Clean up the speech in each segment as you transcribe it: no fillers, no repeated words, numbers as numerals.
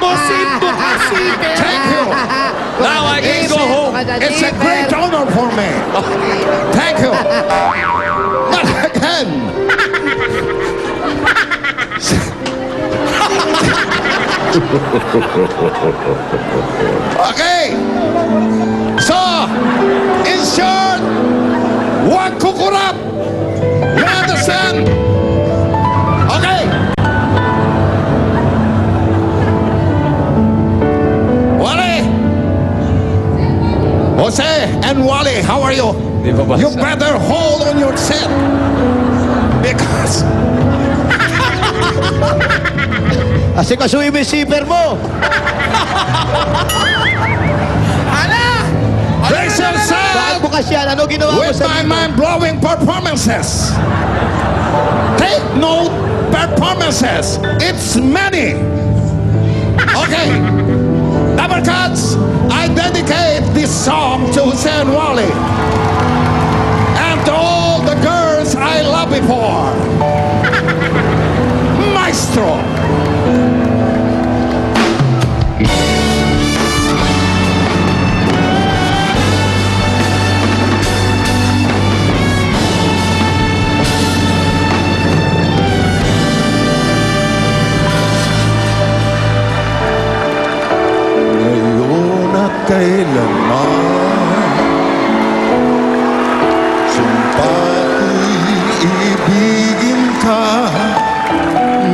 Simbo ka, Sipe. Thank you. Now I can go home. It's a great honor for me. Thank you. Not again. Okay. So, in short, huwag kukurap. You understand? Okay. Wally. Jose and Wally, how are you? Di ba basa? You better hold on your seat. Because Asikasuhin mo yung zipper mo. brace Bakit yourself bukas yan? Ano ginawa mo with sa my dito? mind-blowing performances. Take note, performances. It's many. Okay. Double cuts. I dedicate this song to Jose and Wally. And to all the girls I love before. Maestro. Ngayon at kailanman sumpa ko'y ibigin ka.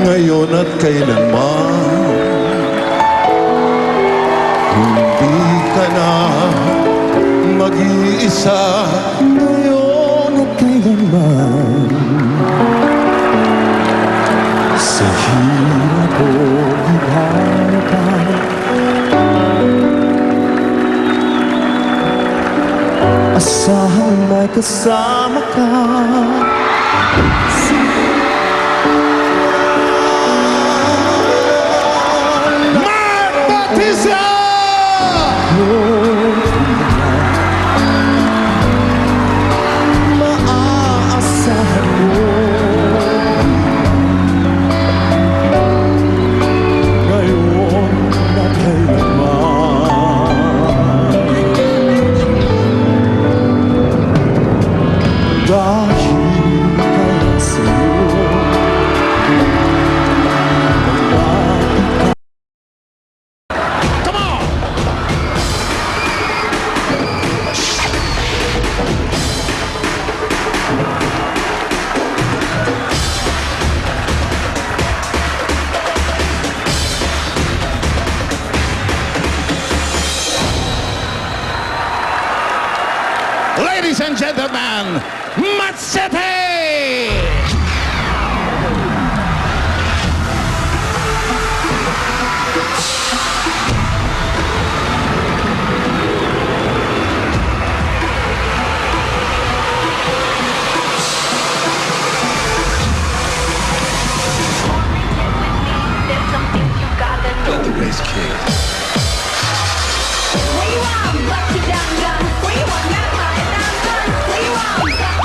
Ngayon at kailanman hindi ka na mag-iisa. Ngayon at kailanman sa hirap o ginhawa, asahan may kasama ka. Mark Batista! Maaasahan mo ngayon na kailanman. Dahil kaya sa'yo Come on! Ladies and gentlemen, Machete! There's something you gotta know. Let the race kick. Where you want? Lucky down gun. Where you want? Got my down gun. Where you want?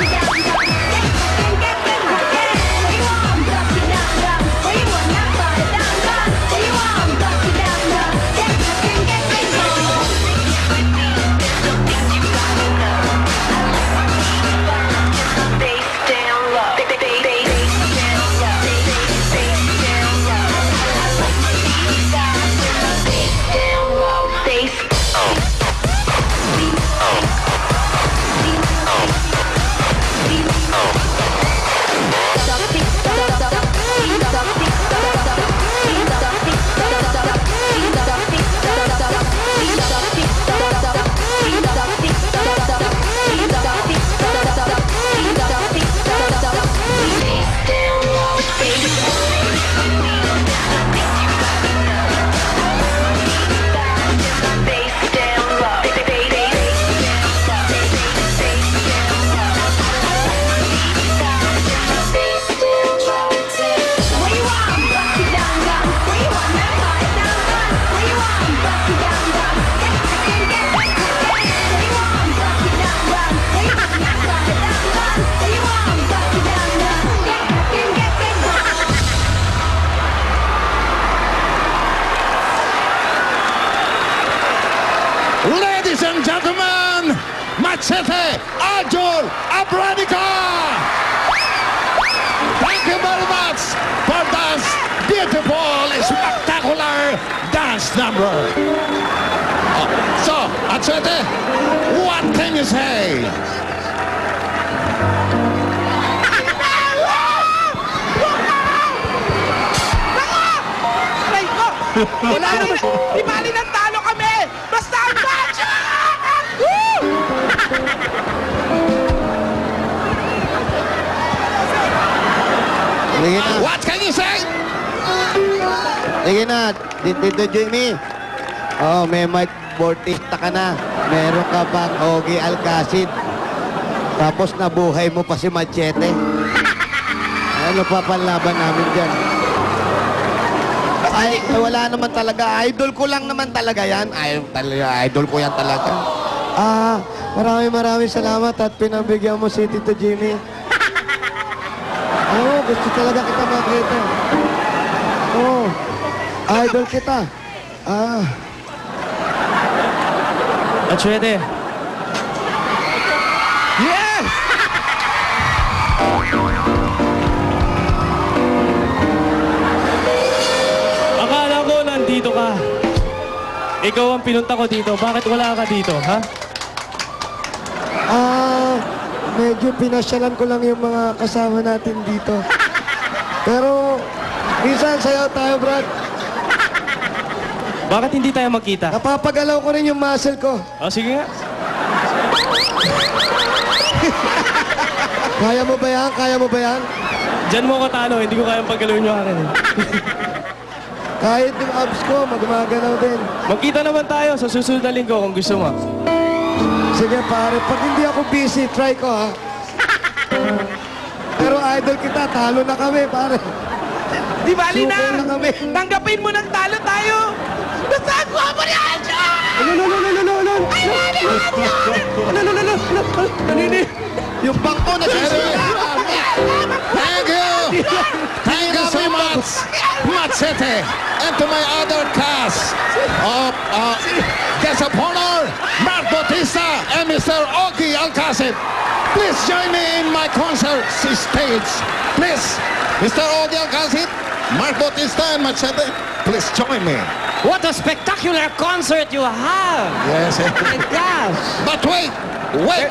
Machete, Arjun Abranica! Thank you very much for that beautiful, spectacular dance number. So, Machete, what can you say? Aray ko! Wala naman! Di bali ng talo kami! Basta ang match! Woo! Sige na. What can you say? Sige na. Dito, Jimmy. Oh, may Mike Bautista ka na. Meron ka pang Ogie Alcacid. Tapos nabuhay mo pa si Machete. Ano pa panlaban namin dyan? Ay, wala naman talaga. Idol ko lang naman talaga yan. Ay, idol ko yan talaga. Maraming salamat at pinabigyan mo si Tito Jimmy. Oo, gusto talaga kita makita. Oo, idol kita. Machete. Yes! Akala ko nandito ka. Ikaw ang pinunta ko dito. Bakit wala ka dito, ha? Medyo pinasyalan ko lang yung mga kasama natin dito. Pero, minsan sayaw tayo, Brad. Bakit hindi tayo magkita? Napapagalaw ko rin yung muscle ko. O, sige nga. Kaya mo ba yan? Kaya mo ba yan? Diyan mo ko talo. Hindi ko kayang paggalawin yung akin. Kahit yung abs ko, magmagalaw din. Magkita naman tayo sa susunod na linggo kung gusto mo. Sige pare, pag hindi ako busy, try ko ha. Pero idol kita, talo na kami pare. Di bali Suko na na! kami. Tanggapin mo ng talo tayo! Basta ang gwapo ni Arjun! Nanini, yung bangko na sisira. Thank you! Thank you so much, Machete, and to my other cast of guest of honor, Mark Bautista and Mr. Ogie Alcacid. Please join me in my concert stage. Please, Mr. Ogie Alcacid, Mark Bautista and Machete, please join me. What a spectacular concert you have! Yes. My gosh! But wait,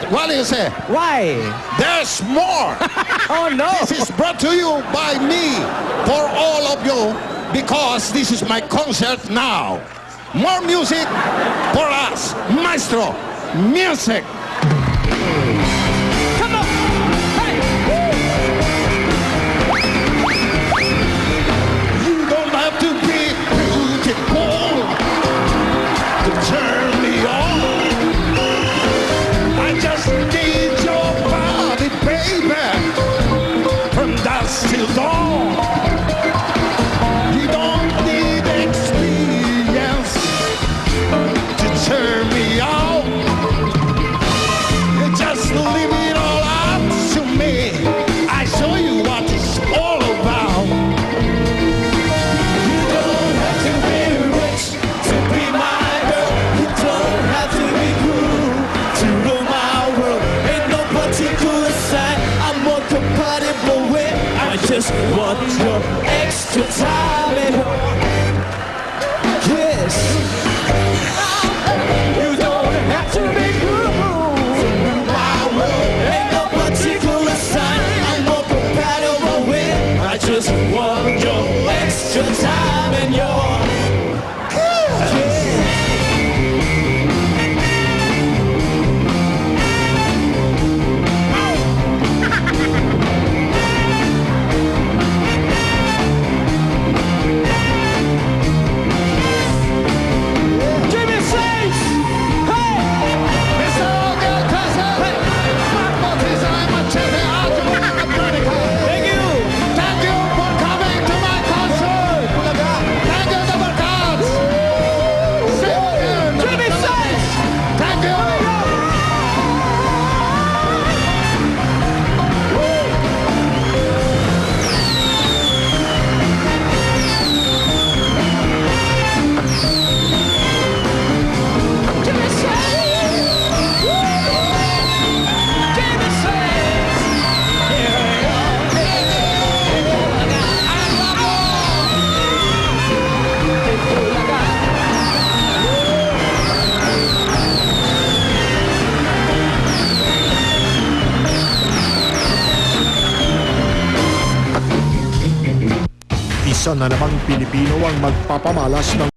what do you say? Why? There's more. Oh no! This is brought to you by me for all of you because this is my concert now. More music for us. Maestro, music. Come on! Hey! You don't have to be beautiful to turn me on. I just need your body, baby, from dusk till dawn. You don't need experience to turn me on. You just leave it all up to me. I show you what it's all about. You don't have to be rich to be my girl. You don't have to be cool to rule my world. Ain't no particular side I'm more compatible with. I just want your extra time and kiss. You don't have to be cool to rule my world. Ain't no particular side I'm more compatible with. I just want your extra time and your Jimmy Saints! Hey! Mr. Ogie Alcacid! Mark Bautista and Machete Arjun Abranica! Thank you! Thank you for coming to my concert! isa na namang Pilipino ang magpapamalas ng